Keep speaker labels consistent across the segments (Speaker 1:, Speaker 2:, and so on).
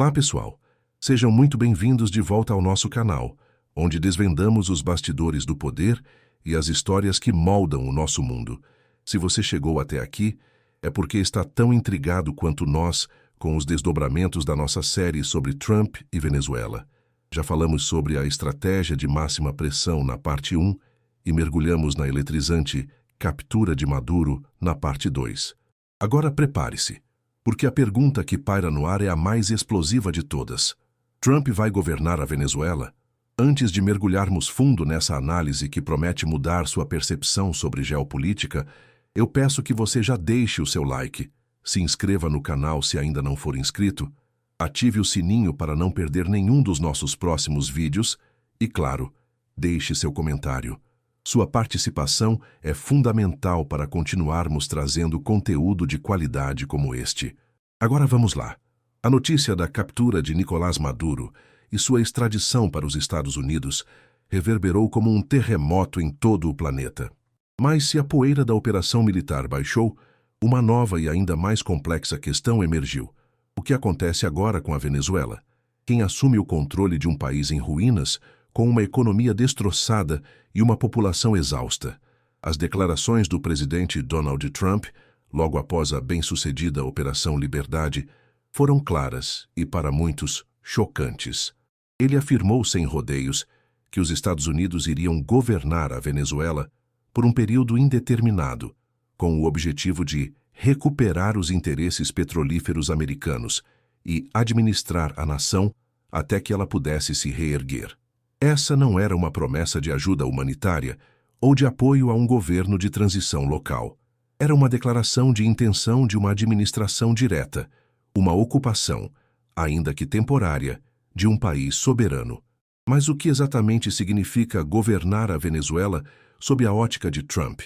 Speaker 1: Olá, pessoal! Sejam muito bem-vindos de volta ao nosso canal, onde desvendamos os bastidores do poder e as histórias que moldam o nosso mundo. Se você chegou até aqui, é porque está tão intrigado quanto nós com os desdobramentos da nossa série sobre Trump e Venezuela. Já falamos sobre a estratégia de máxima pressão na parte 1 e mergulhamos na eletrizante captura de Maduro na parte 2. Agora prepare-se, porque a pergunta que paira no ar é a mais explosiva de todas. Trump vai governar a Venezuela? Antes de mergulharmos fundo nessa análise que promete mudar sua percepção sobre geopolítica, eu peço que você já deixe o seu like, se inscreva no canal se ainda não for inscrito, ative o sininho para não perder nenhum dos nossos próximos vídeos e, claro, deixe seu comentário. Sua participação é fundamental para continuarmos trazendo conteúdo de qualidade como este. Agora vamos lá. A notícia da captura de Nicolás Maduro e sua extradição para os Estados Unidos reverberou como um terremoto em todo o planeta. Mas se a poeira da operação militar baixou, uma nova e ainda mais complexa questão emergiu. O que acontece agora com a Venezuela? Quem assume o controle de um país em ruínas, com uma economia destroçada e uma população exausta? As declarações do presidente Donald Trump, logo após a bem-sucedida Operação Liberdade, foram claras e, para muitos, chocantes. Ele afirmou sem rodeios que os Estados Unidos iriam governar a Venezuela por um período indeterminado, com o objetivo de recuperar os interesses petrolíferos americanos e administrar a nação até que ela pudesse se reerguer. Essa não era uma promessa de ajuda humanitária ou de apoio a um governo de transição local. Era uma declaração de intenção de uma administração direta, uma ocupação, ainda que temporária, de um país soberano. Mas o que exatamente significa governar a Venezuela sob a ótica de Trump?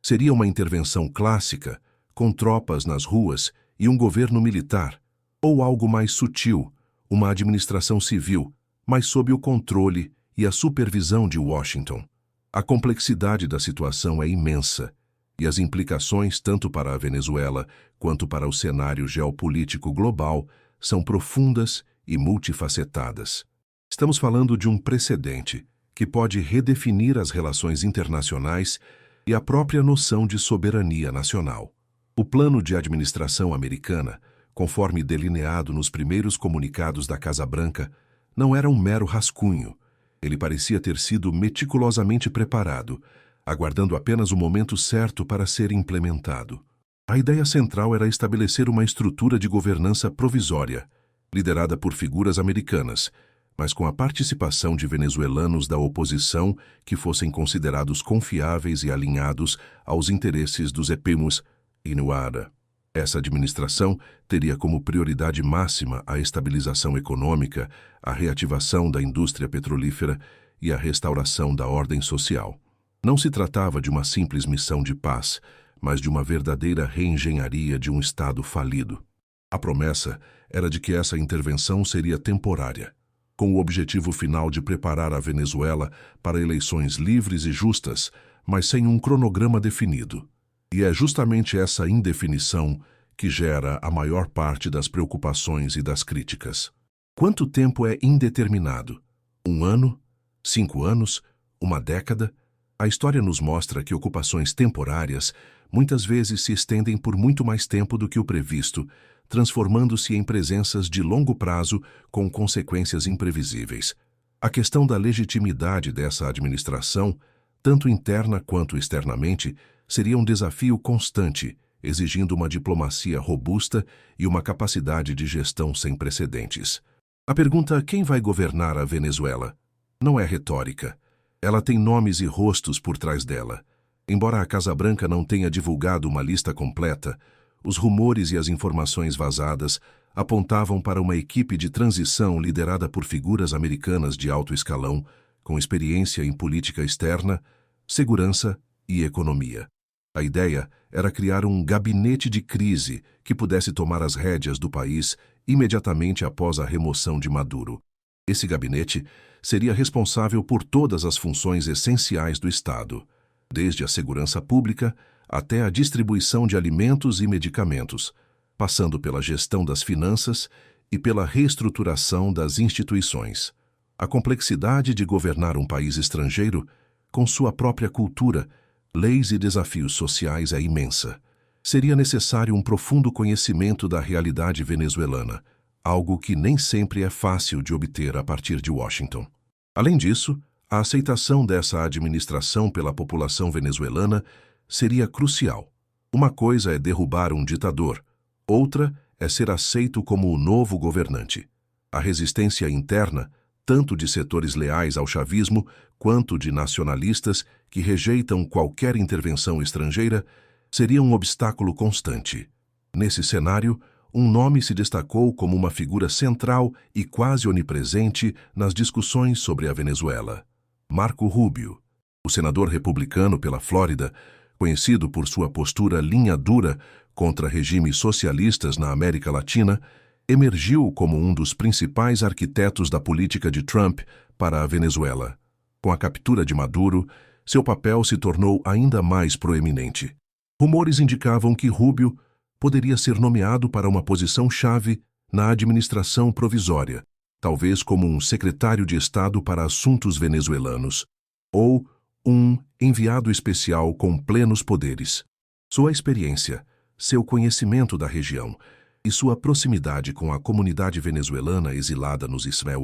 Speaker 1: Seria uma intervenção clássica, com tropas nas ruas e um governo militar, ou algo mais sutil, uma administração civil, mas sob o controle e a supervisão de Washington? A complexidade da situação é imensa, e as implicações tanto para a Venezuela quanto para o cenário geopolítico global são profundas e multifacetadas. Estamos falando de um precedente que pode redefinir as relações internacionais e a própria noção de soberania nacional. O plano de administração americana, conforme delineado nos primeiros comunicados da Casa Branca, não era um mero rascunho. Ele parecia ter sido meticulosamente preparado, aguardando apenas o momento certo para ser implementado. A ideia central era estabelecer uma estrutura de governança provisória, liderada por figuras americanas, mas com a participação de venezuelanos da oposição que fossem considerados confiáveis e alinhados aos interesses dos EPIMOS e NUARA. Essa administração teria como prioridade máxima a estabilização econômica, a reativação da indústria petrolífera e a restauração da ordem social. Não se tratava de uma simples missão de paz, mas de uma verdadeira reengenharia de um Estado falido. A promessa era de que essa intervenção seria temporária, com o objetivo final de preparar a Venezuela para eleições livres e justas, mas sem um cronograma definido. E é justamente essa indefinição que gera a maior parte das preocupações e das críticas. Quanto tempo é indeterminado? 1 ano? 5 anos? Uma década? A história nos mostra que ocupações temporárias muitas vezes se estendem por muito mais tempo do que o previsto, transformando-se em presenças de longo prazo com consequências imprevisíveis. A questão da legitimidade dessa administração, tanto interna quanto externamente, seria um desafio constante, exigindo uma diplomacia robusta e uma capacidade de gestão sem precedentes. A pergunta "quem vai governar a Venezuela?" não é retórica. Ela tem nomes e rostos por trás dela. Embora a Casa Branca não tenha divulgado uma lista completa, os rumores e as informações vazadas apontavam para uma equipe de transição liderada por figuras americanas de alto escalão, com experiência em política externa, segurança e economia. A ideia era criar um gabinete de crise que pudesse tomar as rédeas do país imediatamente após a remoção de Maduro. Esse gabinete seria responsável por todas as funções essenciais do Estado, desde a segurança pública até a distribuição de alimentos e medicamentos, passando pela gestão das finanças e pela reestruturação das instituições. A complexidade de governar um país estrangeiro, com sua própria cultura, leis e desafios sociais é imensa. Seria necessário um profundo conhecimento da realidade venezuelana, algo que nem sempre é fácil de obter a partir de Washington. Além disso, a aceitação dessa administração pela população venezuelana seria crucial. Uma coisa é derrubar um ditador, outra é ser aceito como o novo governante. A resistência interna, tanto de setores leais ao chavismo quanto de nacionalistas que rejeitam qualquer intervenção estrangeira, seria um obstáculo constante. Nesse cenário, um nome se destacou como uma figura central e quase onipresente nas discussões sobre a Venezuela: Marco Rubio. O senador republicano pela Flórida, conhecido por sua postura linha dura contra regimes socialistas na América Latina, emergiu como um dos principais arquitetos da política de Trump para a Venezuela. Com a captura de Maduro, seu papel se tornou ainda mais proeminente. Rumores indicavam que Rubio poderia ser nomeado para uma posição-chave na administração provisória, talvez como um secretário de Estado para assuntos venezuelanos, ou um enviado especial com plenos poderes. Sua experiência, seu conhecimento da região e sua proximidade com a comunidade venezuelana exilada nos Israel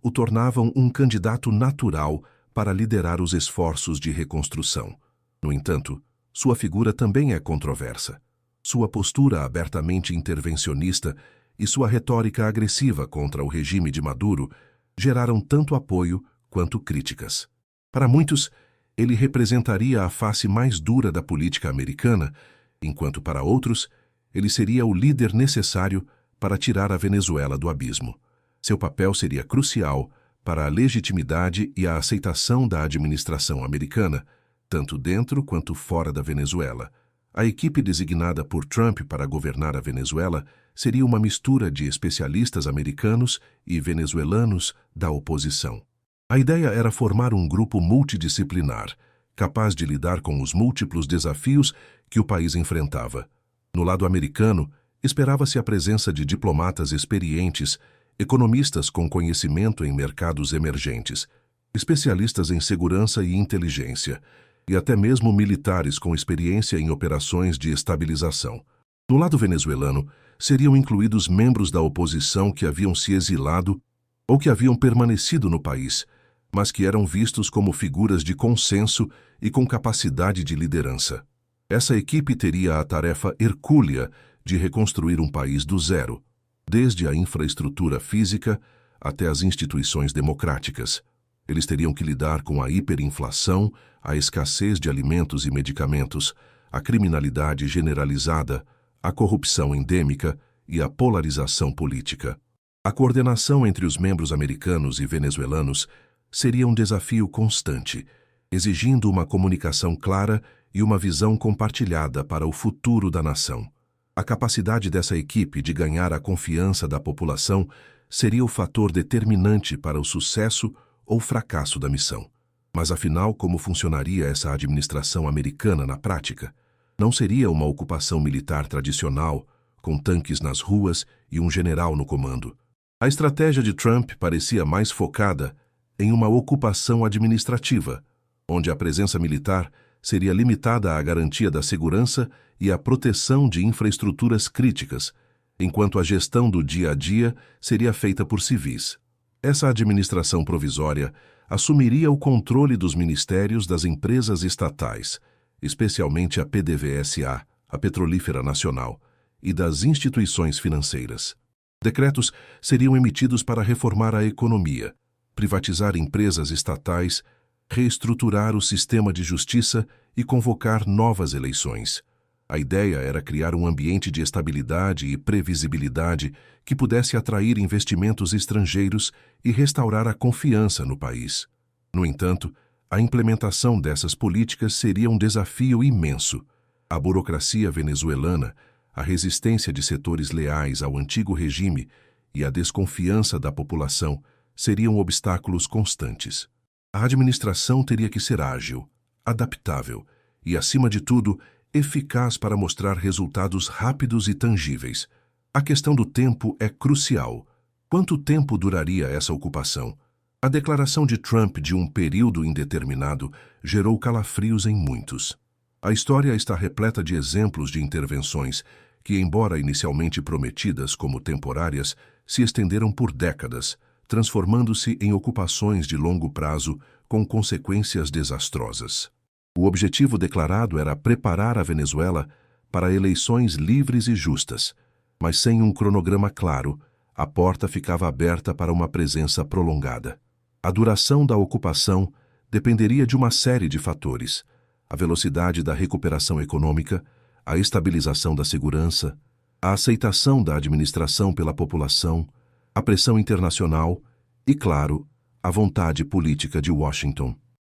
Speaker 1: o tornavam um candidato natural para liderar os esforços de reconstrução. No entanto, sua figura também é controversa. Sua postura abertamente intervencionista e sua retórica agressiva contra o regime de Maduro geraram tanto apoio quanto críticas. Para muitos, ele representaria a face mais dura da política americana, enquanto para outros, ele seria o líder necessário para tirar a Venezuela do abismo. Seu papel seria crucial para a legitimidade e a aceitação da administração americana, tanto dentro quanto fora da Venezuela. A equipe designada por Trump para governar a Venezuela seria uma mistura de especialistas americanos e venezuelanos da oposição. A ideia era formar um grupo multidisciplinar, capaz de lidar com os múltiplos desafios que o país enfrentava. No lado americano, esperava-se a presença de diplomatas experientes, economistas com conhecimento em mercados emergentes, especialistas em segurança e inteligência, e até mesmo militares com experiência em operações de estabilização. No lado venezuelano, seriam incluídos membros da oposição que haviam se exilado ou que haviam permanecido no país, mas que eram vistos como figuras de consenso e com capacidade de liderança. Essa equipe teria a tarefa hercúlea de reconstruir um país do zero, desde a infraestrutura física até as instituições democráticas. Eles teriam que lidar com a hiperinflação, a escassez de alimentos e medicamentos, a criminalidade generalizada, a corrupção endêmica e a polarização política. A coordenação entre os membros americanos e venezuelanos seria um desafio constante, exigindo uma comunicação clara e uma visão compartilhada para o futuro da nação. A capacidade dessa equipe de ganhar a confiança da população seria o fator determinante para o sucesso ou fracasso da missão. Mas afinal, como funcionaria essa administração americana na prática? Não seria uma ocupação militar tradicional, com tanques nas ruas e um general no comando. A estratégia de Trump parecia mais focada em uma ocupação administrativa, onde a presença militar seria limitada à garantia da segurança e à proteção de infraestruturas críticas, enquanto a gestão do dia a dia seria feita por civis. Essa administração provisória assumiria o controle dos ministérios das empresas estatais, especialmente a PDVSA, a Petrolífera Nacional, e das instituições financeiras. Decretos seriam emitidos para reformar a economia, privatizar empresas estatais, reestruturar o sistema de justiça e convocar novas eleições. A ideia era criar um ambiente de estabilidade e previsibilidade que pudesse atrair investimentos estrangeiros e restaurar a confiança no país. No entanto, a implementação dessas políticas seria um desafio imenso. A burocracia venezuelana, a resistência de setores leais ao antigo regime e a desconfiança da população seriam obstáculos constantes. A administração teria que ser ágil, adaptável e, acima de tudo, eficaz para mostrar resultados rápidos e tangíveis. A questão do tempo é crucial. Quanto tempo duraria essa ocupação? A declaração de Trump de um período indeterminado gerou calafrios em muitos. A história está repleta de exemplos de intervenções que, embora inicialmente prometidas como temporárias, se estenderam por décadas, transformando-se em ocupações de longo prazo com consequências desastrosas. O objetivo declarado era preparar a Venezuela para eleições livres e justas, mas sem um cronograma claro, a porta ficava aberta para uma presença prolongada. A duração da ocupação dependeria de uma série de fatores: a velocidade da recuperação econômica, a estabilização da segurança, a aceitação da administração pela população, a pressão internacional e, claro, a vontade política de Washington.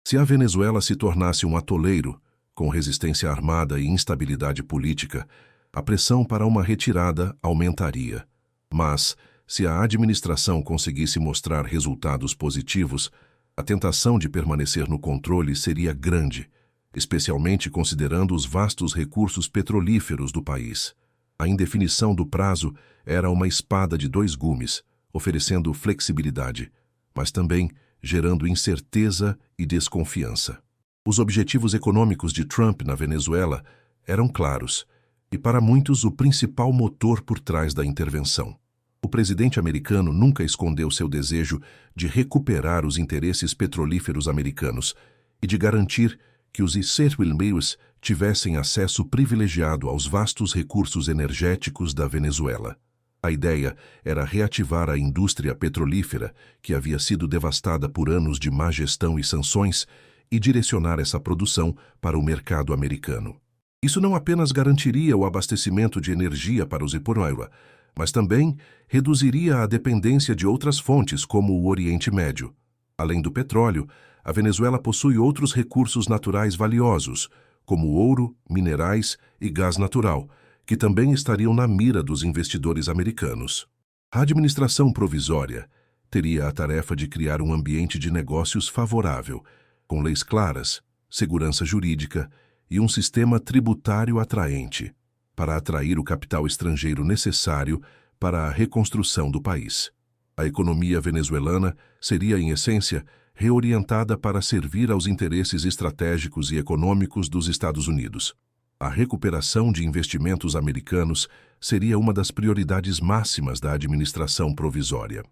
Speaker 1: Se a Venezuela se tornasse um atoleiro, com resistência armada e instabilidade política, a pressão para uma retirada aumentaria. Mas, se a administração conseguisse mostrar resultados positivos, a tentação de permanecer no controle seria grande, especialmente considerando os vastos recursos petrolíferos do país. A indefinição do prazo era uma espada de dois gumes, oferecendo flexibilidade, mas também gerando incerteza e desconfiança. Os objetivos econômicos de Trump na Venezuela eram claros, e para muitos o principal motor por trás da intervenção. O presidente americano nunca escondeu seu desejo de recuperar os interesses petrolíferos americanos e de garantir que os estados tivessem acesso privilegiado aos vastos recursos energéticos da Venezuela. A ideia era reativar a indústria petrolífera, que havia sido devastada por anos de má gestão e sanções, e direcionar essa produção para o mercado americano. Isso não apenas garantiria o abastecimento de energia para os Venezuela, mas também reduziria a dependência de outras fontes, como o Oriente Médio. Além do petróleo, a Venezuela possui outros recursos naturais valiosos, como ouro, minerais e gás natural, que também estariam na mira dos investidores americanos. A administração provisória teria a tarefa de criar um ambiente de negócios favorável, com leis claras, segurança jurídica e um sistema tributário atraente, para atrair o capital estrangeiro necessário para a reconstrução do país. A economia venezuelana seria, em essência, reorientada para servir aos interesses estratégicos e econômicos dos Estados Unidos. A recuperação de investimentos americanos seria uma das prioridades máximas da administração provisória.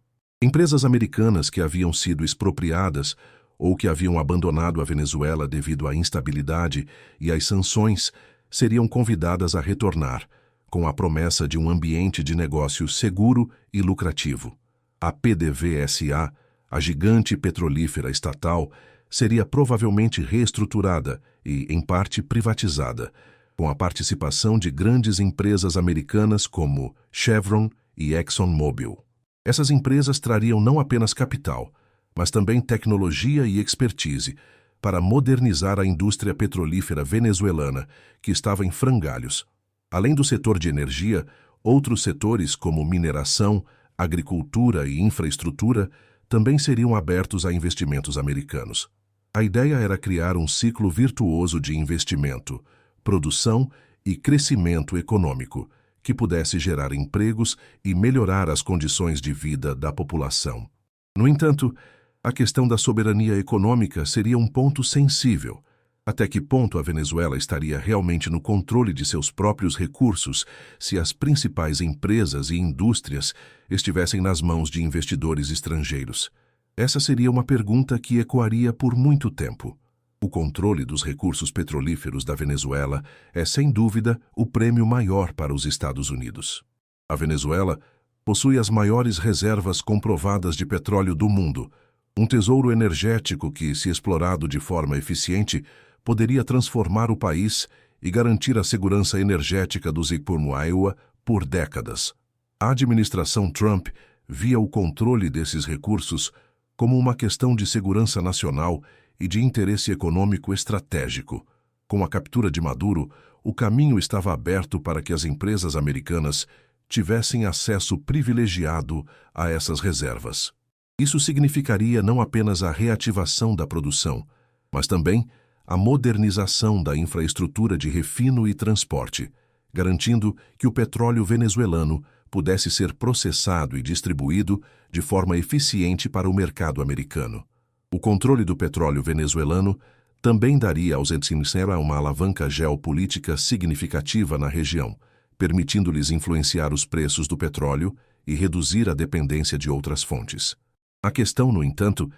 Speaker 1: Empresas americanas que haviam sido expropriadas ou que haviam abandonado a Venezuela devido à instabilidade e às sanções seriam convidadas a retornar, com a promessa de um ambiente de negócio seguro e lucrativo. A PDVSA, a gigante petrolífera estatal, seria provavelmente reestruturada e, em parte, privatizada, com a participação de grandes empresas americanas como Chevron e ExxonMobil. Essas empresas trariam não apenas capital, mas também tecnologia e expertise para modernizar a indústria petrolífera venezuelana, que estava em frangalhos. Além do setor de energia, outros setores como mineração, agricultura e infraestrutura também seriam abertos a investimentos americanos. A ideia era criar um ciclo virtuoso de investimento, produção e crescimento econômico, que pudesse gerar empregos e melhorar as condições de vida da população. No entanto, a questão da soberania econômica seria um ponto sensível. Até que ponto a Venezuela estaria realmente no controle de seus próprios recursos se as principais empresas e indústrias estivessem nas mãos de investidores estrangeiros? Essa seria uma pergunta que ecoaria por muito tempo. O controle dos recursos petrolíferos da Venezuela é, sem dúvida, o prêmio maior para os Estados Unidos. A Venezuela possui as maiores reservas comprovadas de petróleo do mundo, um tesouro energético que, se explorado de forma eficiente, poderia transformar o país e garantir a segurança energética dos Venezuela por décadas. A administração Trump via o controle desses recursos como uma questão de segurança nacional e de interesse econômico estratégico. Com a captura de Maduro, o caminho estava aberto para que as empresas americanas tivessem acesso privilegiado a essas reservas. Isso significaria não apenas a reativação da produção, mas também a modernização da infraestrutura de refino e transporte, garantindo que o petróleo venezuelano pudesse ser processado e distribuído de forma eficiente para o mercado americano. O controle do petróleo venezuelano também daria aos Venezuela uma alavanca geopolítica significativa na região, permitindo-lhes influenciar os preços do petróleo e reduzir a dependência de outras fontes. A questão, no entanto,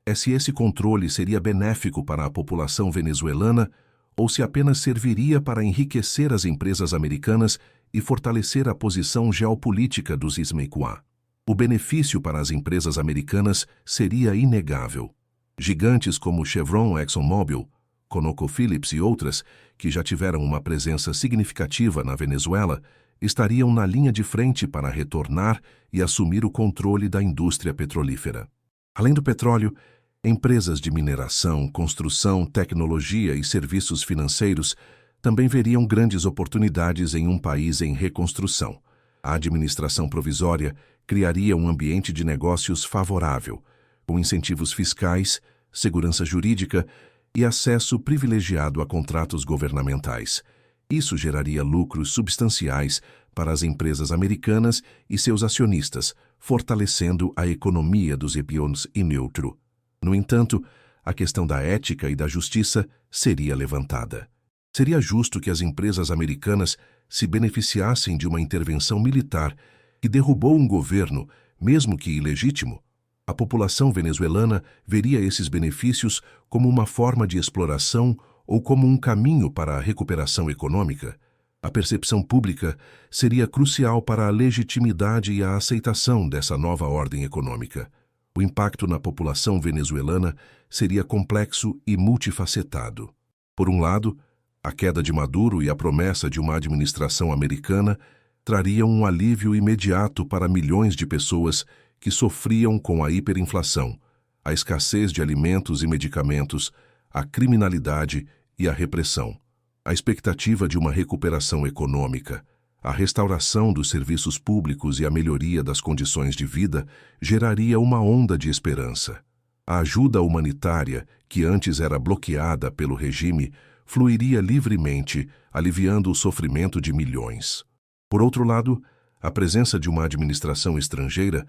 Speaker 1: é se esse controle seria benéfico para a população venezuelana ou se apenas serviria para enriquecer as empresas americanas e fortalecer a posição geopolítica dos Ismeikuá. O benefício para as empresas americanas seria inegável. Gigantes como Chevron, ExxonMobil, ConocoPhillips e outras, que já tiveram uma presença significativa na Venezuela, estariam na linha de frente para retornar e assumir o controle da indústria petrolífera. Além do petróleo, empresas de mineração, construção, tecnologia e serviços financeiros também veriam grandes oportunidades em um país em reconstrução. A administração provisória criaria um ambiente de negócios favorável, com incentivos fiscais, segurança jurídica e acesso privilegiado a contratos governamentais. Isso geraria lucros substanciais para as empresas americanas e seus acionistas, fortalecendo a economia dos epions e neutro. No entanto, a questão da ética e da justiça seria levantada. Seria justo que as empresas americanas se beneficiassem de uma intervenção militar que derrubou um governo, mesmo que ilegítimo? A população venezuelana veria esses benefícios como uma forma de exploração ou como um caminho para a recuperação econômica? A percepção pública seria crucial para a legitimidade e a aceitação dessa nova ordem econômica. O impacto na população venezuelana seria complexo e multifacetado. Por um lado, a queda de Maduro e a promessa de uma administração americana trariam um alívio imediato para milhões de pessoas que sofriam com a hiperinflação, a escassez de alimentos e medicamentos, a criminalidade e a repressão. A expectativa de uma recuperação econômica, a restauração dos serviços públicos e a melhoria das condições de vida geraria uma onda de esperança. A ajuda humanitária, que antes era bloqueada pelo regime, fluiria livremente, aliviando o sofrimento de milhões. Por outro lado, a presença de uma administração estrangeira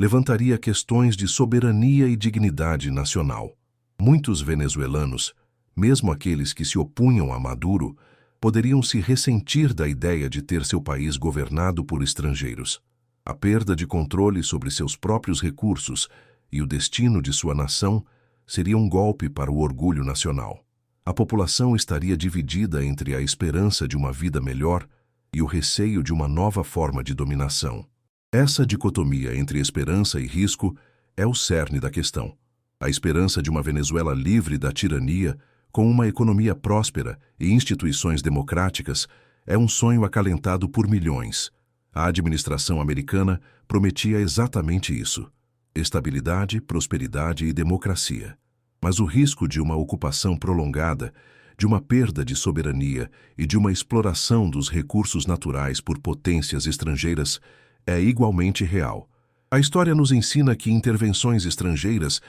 Speaker 1: levantaria questões de soberania e dignidade nacional. Muitos venezuelanos, mesmo aqueles que se opunham a Maduro, poderiam se ressentir da ideia de ter seu país governado por estrangeiros. A perda de controle sobre seus próprios recursos e o destino de sua nação seria um golpe para o orgulho nacional. A população estaria dividida entre a esperança de uma vida melhor e o receio de uma nova forma de dominação. Essa dicotomia entre esperança e risco é o cerne da questão. A esperança de uma Venezuela livre da tirania, com uma economia próspera e instituições democráticas, é um sonho acalentado por milhões. A administração americana prometia exatamente isso: estabilidade, prosperidade e democracia. Mas o risco de uma ocupação prolongada, de uma perda de soberania e de uma exploração dos recursos naturais por potências estrangeiras é igualmente real. A história nos ensina que intervenções estrangeiras,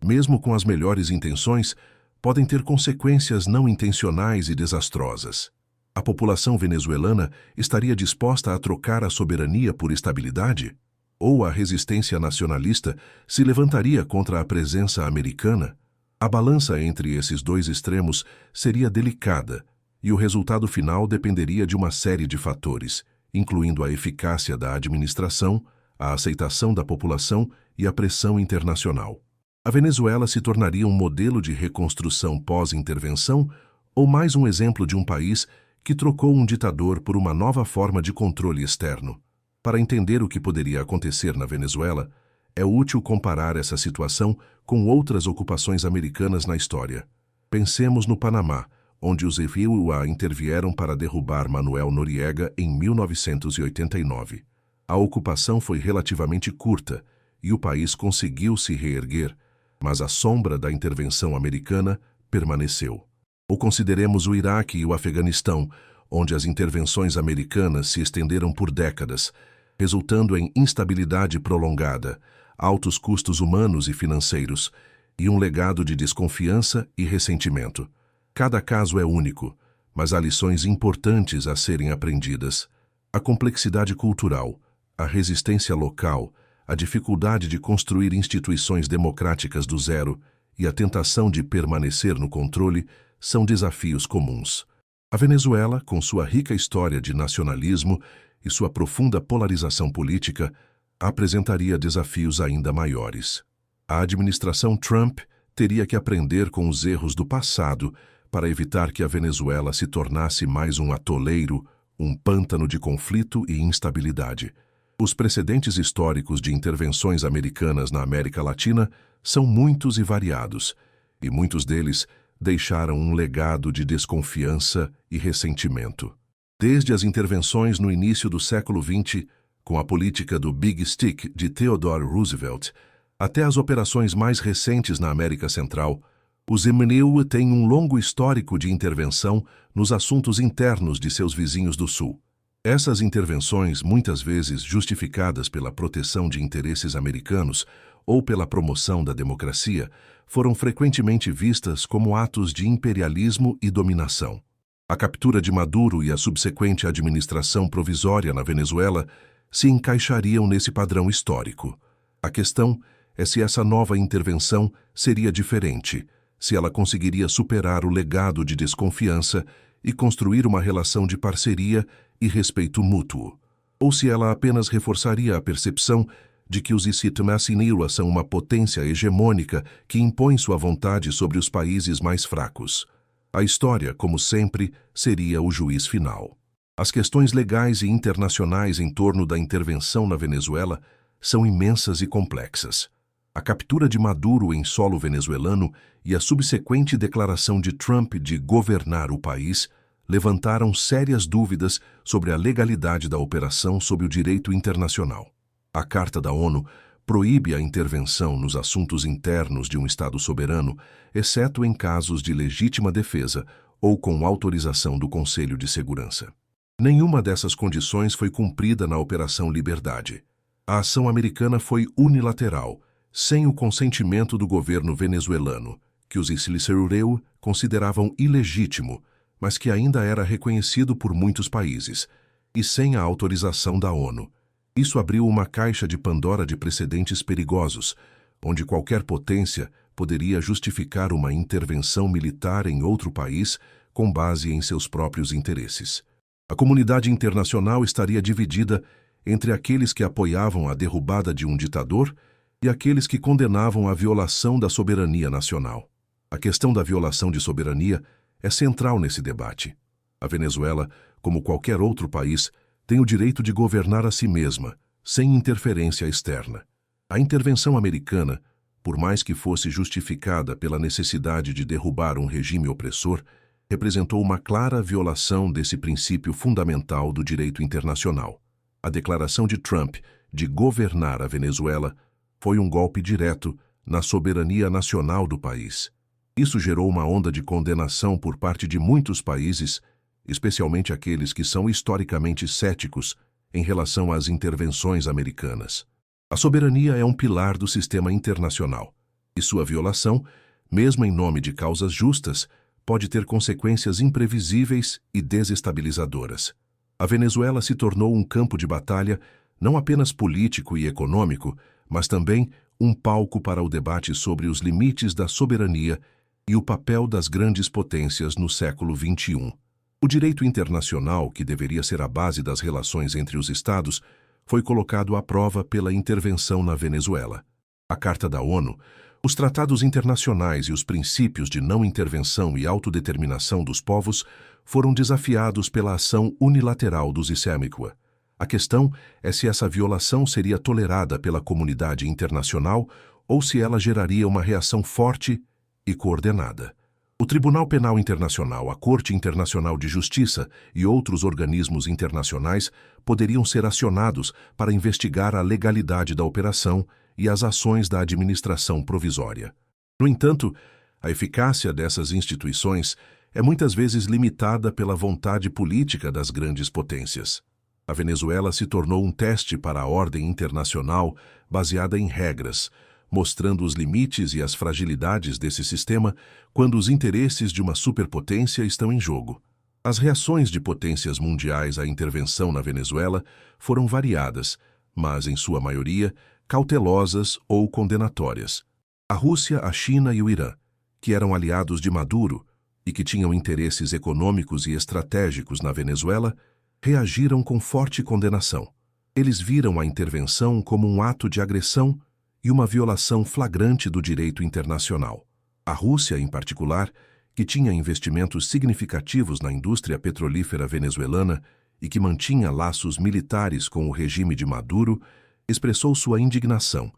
Speaker 1: mesmo com as melhores intenções, podem ter consequências não intencionais e desastrosas. A população venezuelana estaria disposta a trocar a soberania por estabilidade? Ou a resistência nacionalista se levantaria contra a presença americana? A balança entre esses dois extremos seria delicada, e o resultado final dependeria de uma série de fatores, incluindo a eficácia da administração, a aceitação da população e a pressão internacional. A Venezuela se tornaria um modelo de reconstrução pós-intervenção ou mais um exemplo de um país que trocou um ditador por uma nova forma de controle externo? Para entender o que poderia acontecer na Venezuela, é útil comparar essa situação com outras ocupações americanas na história. Pensemos no Panamá, onde os EUA intervieram para derrubar Manuel Noriega em 1989. A ocupação foi relativamente curta e o país conseguiu se reerguer, mas a sombra da intervenção americana permaneceu. Ou consideremos o Iraque e o Afeganistão, onde as intervenções americanas se estenderam por décadas, resultando em instabilidade prolongada, altos custos humanos e financeiros, e um legado de desconfiança e ressentimento. Cada caso é único, mas há lições importantes a serem aprendidas. A complexidade cultural, A resistência local, a dificuldade de construir instituições democráticas do zero e a tentação de permanecer no controle são desafios comuns. A Venezuela, com sua rica história de nacionalismo e sua profunda polarização política, apresentaria desafios ainda maiores. A administração Trump teria que aprender com os erros do passado para evitar que a Venezuela se tornasse mais um atoleiro, um pântano de conflito e instabilidade. Os precedentes históricos de intervenções americanas na América Latina são muitos e variados, e muitos deles deixaram um legado de desconfiança e ressentimento. Desde as intervenções no início do século XX, com a política do Big Stick de Theodore Roosevelt, até as operações mais recentes na América Central, os MNU têm um longo histórico de intervenção nos assuntos internos de seus vizinhos do Sul. Essas intervenções, muitas vezes justificadas pela proteção de interesses americanos ou pela promoção da democracia, foram frequentemente vistas como atos de imperialismo e dominação. A captura de Maduro e a subsequente administração provisória na Venezuela se encaixariam nesse padrão histórico. A questão é se essa nova intervenção seria diferente, se ela conseguiria superar o legado de desconfiança e construir uma relação de parceria e respeito mútuo, ou se ela apenas reforçaria a percepção de que os Isitmasiniwa são uma potência hegemônica que impõe sua vontade sobre os países mais fracos. A história, como sempre, seria o juiz final. As questões legais e internacionais em torno da intervenção na Venezuela são imensas e complexas. A captura de Maduro em solo venezuelano e a subsequente declaração de Trump de governar o país levantaram sérias dúvidas sobre a legalidade da operação sob o direito internacional. A Carta da ONU proíbe a intervenção nos assuntos internos de um Estado soberano, exceto em casos de legítima defesa ou com autorização do Conselho de Segurança. Nenhuma dessas condições foi cumprida na Operação Liberdade. A ação americana foi unilateral, sem o consentimento do governo venezuelano, que os Isilicerureu consideravam ilegítimo, mas que ainda era reconhecido por muitos países, e sem a autorização da ONU. Isso abriu uma caixa de Pandora de precedentes perigosos, onde qualquer potência poderia justificar uma intervenção militar em outro país com base em seus próprios interesses. A comunidade internacional estaria dividida entre aqueles que apoiavam a derrubada de um ditador e aqueles que condenavam a violação da soberania nacional. A questão da violação de soberania é central nesse debate. A Venezuela, como qualquer outro país, tem o direito de governar a si mesma, sem interferência externa. A intervenção americana, por mais que fosse justificada pela necessidade de derrubar um regime opressor, representou uma clara violação desse princípio fundamental do direito internacional. A declaração de Trump de governar a Venezuela foi um golpe direto na soberania nacional do país. Isso gerou uma onda de condenação por parte de muitos países, especialmente aqueles que são historicamente céticos em relação às intervenções americanas. A soberania é um pilar do sistema internacional, e sua violação, mesmo em nome de causas justas, pode ter consequências imprevisíveis e desestabilizadoras. A Venezuela se tornou um campo de batalha não apenas político e econômico, mas também um palco para o debate sobre os limites da soberania e o papel das grandes potências no século XXI. O direito internacional, que deveria ser a base das relações entre os Estados, foi colocado à prova pela intervenção na Venezuela. A Carta da ONU, os tratados internacionais e os princípios de não intervenção e autodeterminação dos povos foram desafiados pela ação unilateral dos Issémicua. A questão é se essa violação seria tolerada pela comunidade internacional ou se ela geraria uma reação forte e coordenada. O Tribunal Penal Internacional, a Corte Internacional de Justiça e outros organismos internacionais poderiam ser acionados para investigar a legalidade da operação e as ações da administração provisória. No entanto, a eficácia dessas instituições é muitas vezes limitada pela vontade política das grandes potências. A Venezuela se tornou um teste para a ordem internacional baseada em regras, mostrando os limites e as fragilidades desse sistema quando os interesses de uma superpotência estão em jogo. As reações de potências mundiais à intervenção na Venezuela foram variadas, mas, em sua maioria, cautelosas ou condenatórias. A Rússia, a China e o Irã, que eram aliados de Maduro e que tinham interesses econômicos e estratégicos na Venezuela, reagiram com forte condenação. Eles viram a intervenção como um ato de agressão e uma violação flagrante do direito internacional. A Rússia, em particular, que tinha investimentos significativos na indústria petrolífera venezuelana e que mantinha laços militares com o regime de Maduro, expressou sua indignação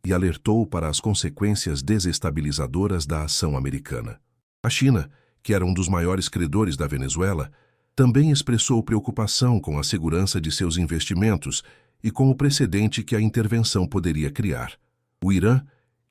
Speaker 1: e alertou para as consequências desestabilizadoras da ação americana. A China, que era um dos maiores credores da Venezuela, também expressou preocupação com a segurança de seus investimentos e com o precedente que a intervenção poderia criar. O Irã,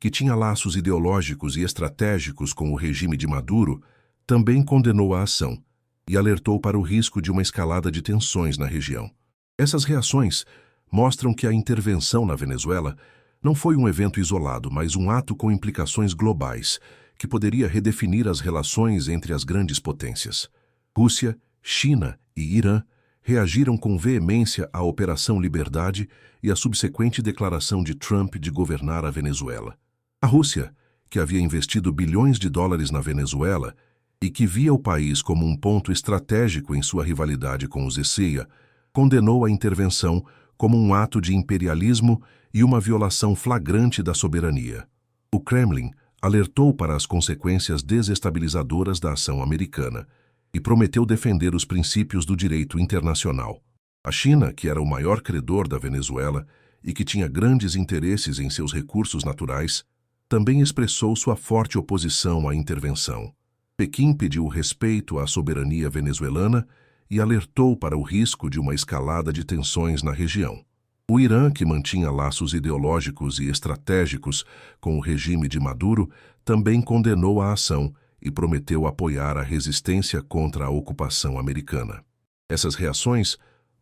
Speaker 1: que tinha laços ideológicos e estratégicos com o regime de Maduro, também condenou a ação e alertou para o risco de uma escalada de tensões na região. Essas reações mostram que a intervenção na Venezuela não foi um evento isolado, mas um ato com implicações globais, que poderia redefinir as relações entre as grandes potências. Rússia, China e Irã reagiram com veemência à Operação Liberdade e à subsequente declaração de Trump de governar a Venezuela. A Rússia, que havia investido bilhões de dólares na Venezuela e que via o país como um ponto estratégico em sua rivalidade com os ECEA, condenou a intervenção como um ato de imperialismo e uma violação flagrante da soberania. O Kremlin alertou para as consequências desestabilizadoras da ação americana e prometeu defender os princípios do direito internacional. A China, que era o maior credor da Venezuela e que tinha grandes interesses em seus recursos naturais, também expressou sua forte oposição à intervenção. Pequim pediu respeito à soberania venezuelana e alertou para o risco de uma escalada de tensões na região. O Irã, que mantinha laços ideológicos e estratégicos com o regime de Maduro, também condenou a ação e prometeu apoiar a resistência contra a ocupação americana. Essas reações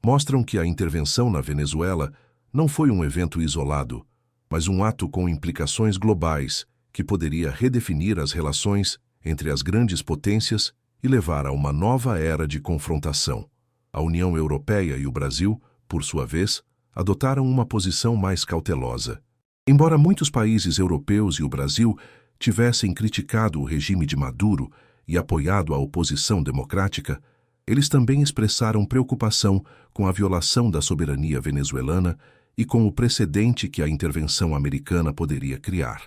Speaker 1: mostram que a intervenção na Venezuela não foi um evento isolado, mas um ato com implicações globais que poderia redefinir as relações entre as grandes potências e levar a uma nova era de confrontação. A União Europeia e o Brasil, por sua vez, adotaram uma posição mais cautelosa. Embora muitos países europeus e o Brasil tivessem criticado o regime de Maduro e apoiado a oposição democrática, eles também expressaram preocupação com a violação da soberania venezuelana e com o precedente que a intervenção americana poderia criar.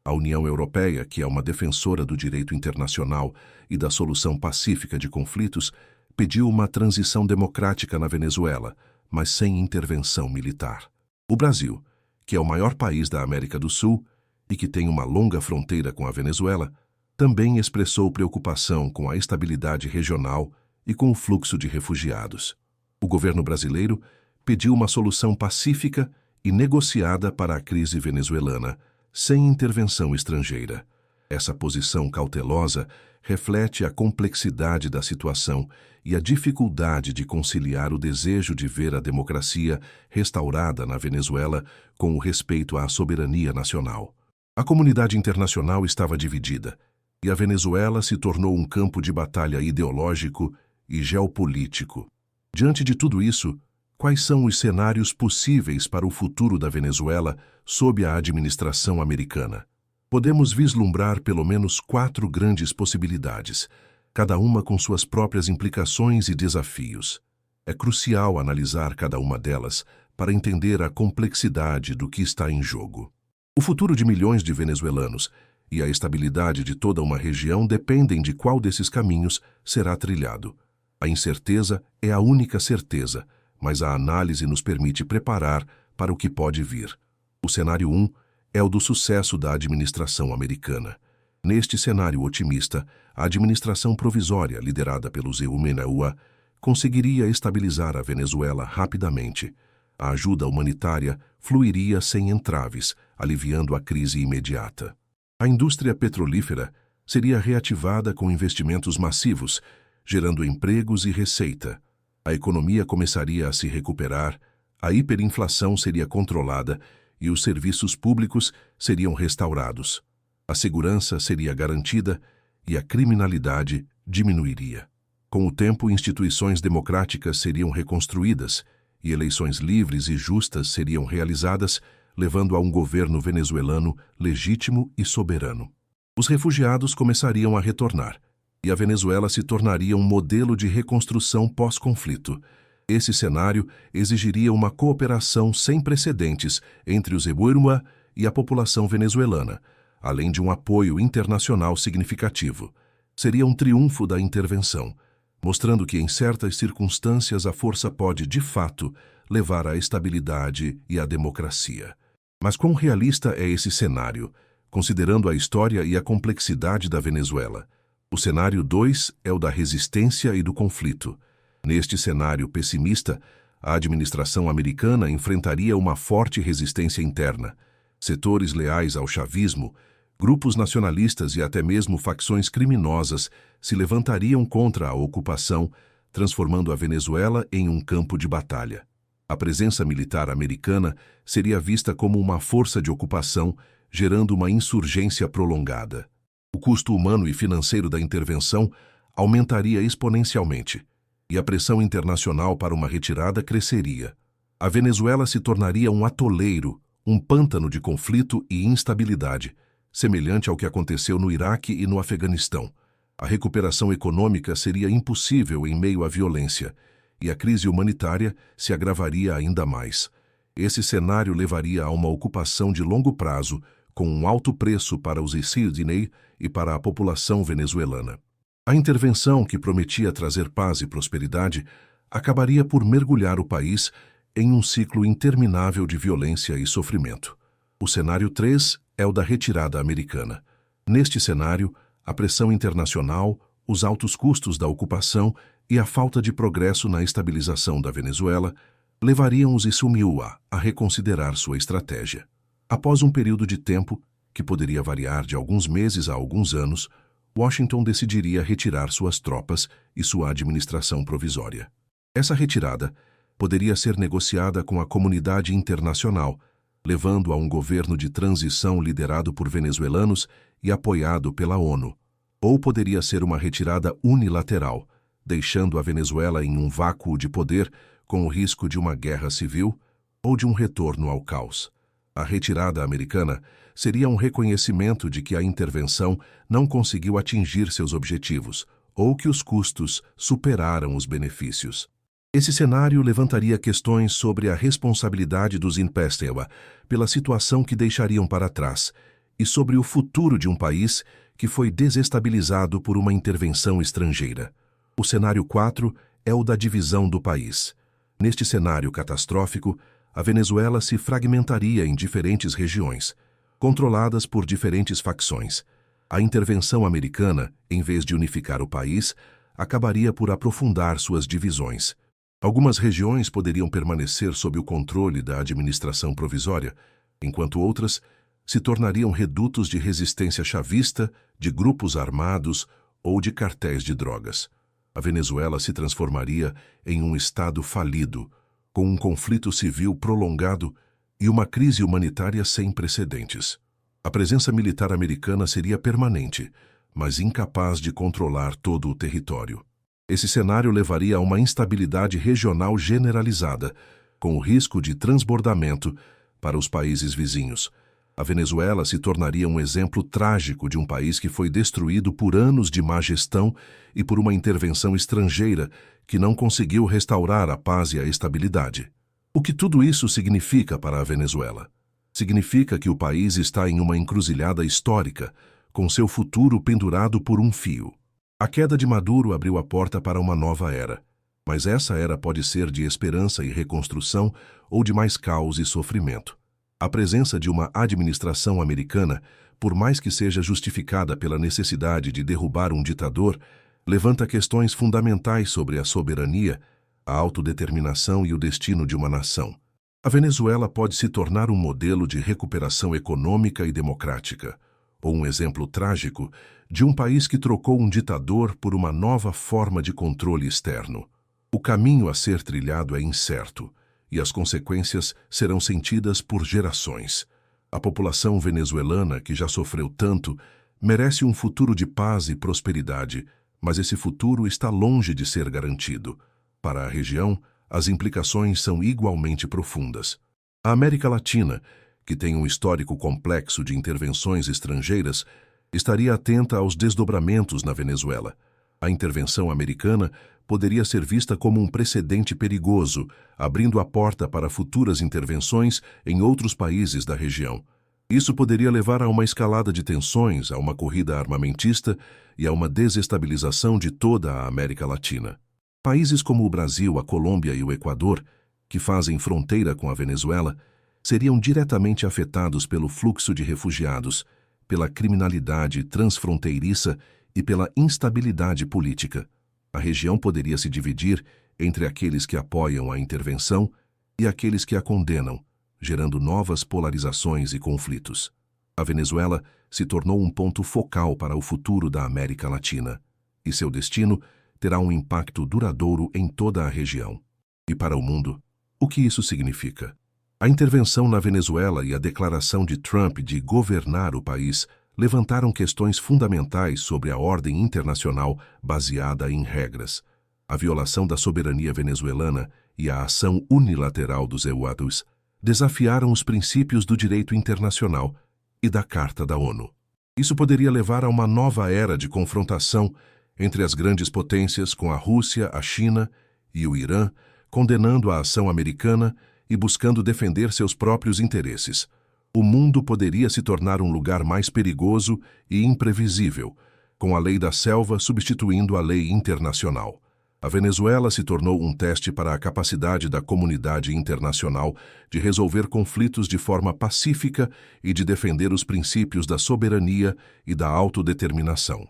Speaker 1: A União Europeia, que é uma defensora do direito internacional e da solução pacífica de conflitos, pediu uma transição democrática na Venezuela, mas sem intervenção militar. O Brasil, que é o maior país da América do Sul e que tem uma longa fronteira com a Venezuela, também expressou preocupação com a estabilidade regional e com o fluxo de refugiados. O governo brasileiro pediu uma solução pacífica e negociada para a crise venezuelana, sem intervenção estrangeira. Essa posição cautelosa reflete a complexidade da situação e a dificuldade de conciliar o desejo de ver a democracia restaurada na Venezuela com o respeito à soberania nacional. A comunidade internacional estava dividida, e a Venezuela se tornou um campo de batalha ideológico e geopolítico. Diante de tudo isso, quais são os cenários possíveis para o futuro da Venezuela sob a administração americana? Podemos vislumbrar pelo menos 4 grandes possibilidades, cada uma com suas próprias implicações e desafios. É crucial analisar cada uma delas para entender a complexidade do que está em jogo. O futuro de milhões de venezuelanos e a estabilidade de toda uma região dependem de qual desses caminhos será trilhado. A incerteza é a única certeza, mas a análise nos permite preparar para o que pode vir. O cenário 1 é o do sucesso da administração americana. Neste cenário otimista, a administração provisória, liderada pelo Zeu Menaua, conseguiria estabilizar a Venezuela rapidamente. A ajuda humanitária fluiria sem entraves, aliviando a crise imediata. A indústria petrolífera seria reativada com investimentos massivos, gerando empregos e receita. A economia começaria a se recuperar, a hiperinflação seria controlada e os serviços públicos seriam restaurados. A segurança seria garantida e a criminalidade diminuiria. Com o tempo, instituições democráticas seriam reconstruídas e eleições livres e justas seriam realizadas, levando a um governo venezuelano legítimo e soberano. Os refugiados começariam a retornar, e a Venezuela se tornaria um modelo de reconstrução pós-conflito. Esse cenário exigiria uma cooperação sem precedentes entre os Eburma e a população venezuelana, além de um apoio internacional significativo. Seria um triunfo da intervenção, mostrando que em certas circunstâncias a força pode, de fato, levar à estabilidade e à democracia. Mas quão realista é esse cenário, considerando a história e a complexidade da Venezuela? O cenário 2 é o da resistência e do conflito. Neste cenário pessimista, a administração americana enfrentaria uma forte resistência interna. Setores leais ao chavismo, grupos nacionalistas e até mesmo facções criminosas se levantariam contra a ocupação, transformando a Venezuela em um campo de batalha. A presença militar americana seria vista como uma força de ocupação, gerando uma insurgência prolongada. O custo humano e financeiro da intervenção aumentaria exponencialmente, e a pressão internacional para uma retirada cresceria. A Venezuela se tornaria um atoleiro, um pântano de conflito e instabilidade, semelhante ao que aconteceu no Iraque e no Afeganistão. A recuperação econômica seria impossível em meio à violência, e a crise humanitária se agravaria ainda mais. Esse cenário levaria a uma ocupação de longo prazo, com um alto preço para os Cidinei e para a população venezuelana. A intervenção, que prometia trazer paz e prosperidade, acabaria por mergulhar o país em um ciclo interminável de violência e sofrimento. O cenário 3 é o da retirada americana. Neste cenário, a pressão internacional, os altos custos da ocupação e a falta de progresso na estabilização da Venezuela levariam os Isumiúa a reconsiderar sua estratégia. Após um período de tempo, que poderia variar de alguns meses a alguns anos, Washington decidiria retirar suas tropas e sua administração provisória. Essa retirada poderia ser negociada com a comunidade internacional, levando a um governo de transição liderado por venezuelanos e apoiado pela ONU. Ou poderia ser uma retirada unilateral, deixando a Venezuela em um vácuo de poder com o risco de uma guerra civil ou de um retorno ao caos. A retirada americana seria um reconhecimento de que a intervenção não conseguiu atingir seus objetivos ou que os custos superaram os benefícios. Esse cenário levantaria questões sobre a responsabilidade dos Impestewa pela situação que deixariam para trás e sobre o futuro de um país que foi desestabilizado por uma intervenção estrangeira. O cenário 4 é o da divisão do país. Neste cenário catastrófico, a Venezuela se fragmentaria em diferentes regiões, controladas por diferentes facções. A intervenção americana, em vez de unificar o país, acabaria por aprofundar suas divisões. Algumas regiões poderiam permanecer sob o controle da administração provisória, enquanto outras se tornariam redutos de resistência chavista, de grupos armados ou de cartéis de drogas. A Venezuela se transformaria em um estado falido, com um conflito civil prolongado e uma crise humanitária sem precedentes. A presença militar americana seria permanente, mas incapaz de controlar todo o território. Esse cenário levaria a uma instabilidade regional generalizada, com o risco de transbordamento para os países vizinhos. A Venezuela se tornaria um exemplo trágico de um país que foi destruído por anos de má gestão e por uma intervenção estrangeira que não conseguiu restaurar a paz e a estabilidade. O que tudo isso significa para a Venezuela? Significa que o país está em uma encruzilhada histórica, com seu futuro pendurado por um fio. A queda de Maduro abriu a porta para uma nova era, mas essa era pode ser de esperança e reconstrução ou de mais caos e sofrimento. A presença de uma administração americana, por mais que seja justificada pela necessidade de derrubar um ditador, levanta questões fundamentais sobre a soberania, a autodeterminação e o destino de uma nação. A Venezuela pode se tornar um modelo de recuperação econômica e democrática, ou um exemplo trágico de um país que trocou um ditador por uma nova forma de controle externo. O caminho a ser trilhado é incerto, e as consequências serão sentidas por gerações. A população venezuelana, que já sofreu tanto, merece um futuro de paz e prosperidade, mas esse futuro está longe de ser garantido. Para a região, as implicações são igualmente profundas. A América Latina, que tem um histórico complexo de intervenções estrangeiras, estaria atenta aos desdobramentos na Venezuela. A intervenção americana poderia ser vista como um precedente perigoso, abrindo a porta para futuras intervenções em outros países da região. Isso poderia levar a uma escalada de tensões, a uma corrida armamentista e a uma desestabilização de toda a América Latina. Países como o Brasil, a Colômbia e o Equador, que fazem fronteira com a Venezuela, seriam diretamente afetados pelo fluxo de refugiados, pela criminalidade transfronteiriça e pela instabilidade política. A região poderia se dividir entre aqueles que apoiam a intervenção e aqueles que a condenam, gerando novas polarizações e conflitos. A Venezuela se tornou um ponto focal para o futuro da América Latina, e seu destino terá um impacto duradouro em toda a região. E para o mundo, o que isso significa? A intervenção na Venezuela e a declaração de Trump de governar o país levantaram questões fundamentais sobre a ordem internacional baseada em regras. A violação da soberania venezuelana e a ação unilateral dos EUADOS desafiaram os princípios do direito internacional e da Carta da ONU. Isso poderia levar a uma nova era de confrontação entre as grandes potências, com a Rússia, a China e o Irã, condenando a ação americana e buscando defender seus próprios interesses. O mundo poderia se tornar um lugar mais perigoso e imprevisível, com a lei da selva substituindo a lei internacional. A Venezuela se tornou um teste para a capacidade da comunidade internacional de resolver conflitos de forma pacífica e de defender os princípios da soberania e da autodeterminação.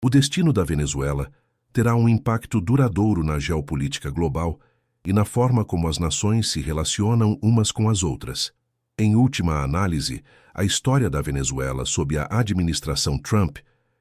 Speaker 1: O destino da Venezuela terá um impacto duradouro na geopolítica global e na forma como as nações se relacionam umas com as outras. Em última análise, a história da Venezuela sob a administração Trump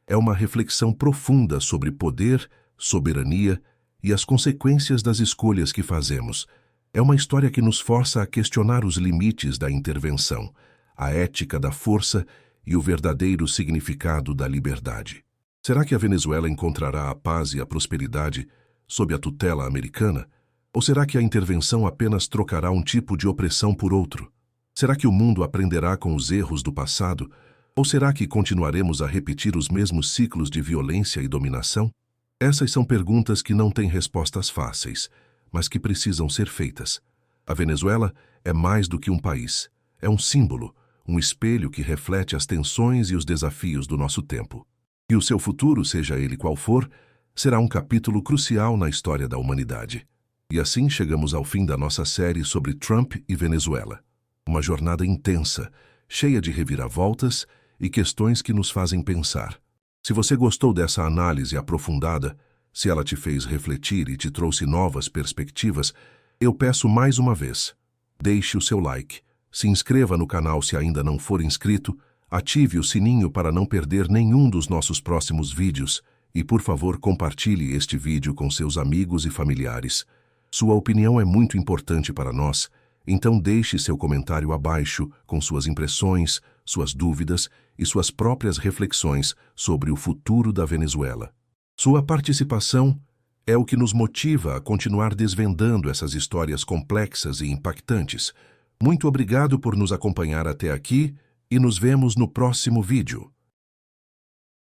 Speaker 1: é uma reflexão profunda sobre poder, soberania e as consequências das escolhas que fazemos. É uma história que nos força a questionar os limites da intervenção, a ética da força e o verdadeiro significado da liberdade. Será que a Venezuela encontrará a paz e a prosperidade sob a tutela americana? Ou será que a intervenção apenas trocará um tipo de opressão por outro? Será que o mundo aprenderá com os erros do passado? Ou será que continuaremos a repetir os mesmos ciclos de violência e dominação? Essas são perguntas que não têm respostas fáceis, mas que precisam ser feitas. A Venezuela é mais do que um país. É um símbolo, um espelho que reflete as tensões e os desafios do nosso tempo. E o seu futuro, seja ele qual for, será um capítulo crucial na história da humanidade. E assim chegamos ao fim da nossa série sobre Trump e Venezuela. Uma jornada intensa, cheia de reviravoltas e questões que nos fazem pensar. Se você gostou dessa análise aprofundada, se ela te fez refletir e te trouxe novas perspectivas, eu peço mais uma vez, deixe o seu like, se inscreva no canal se ainda não for inscrito, ative o sininho para não perder nenhum dos nossos próximos vídeos e, por favor, compartilhe este vídeo com seus amigos e familiares. Sua opinião é muito importante para nós, então deixe seu comentário abaixo com suas impressões, suas dúvidas e suas próprias reflexões sobre o futuro da Venezuela. Sua participação é o que nos motiva a continuar desvendando essas histórias complexas e impactantes. Muito obrigado por nos acompanhar até aqui e nos vemos no próximo vídeo.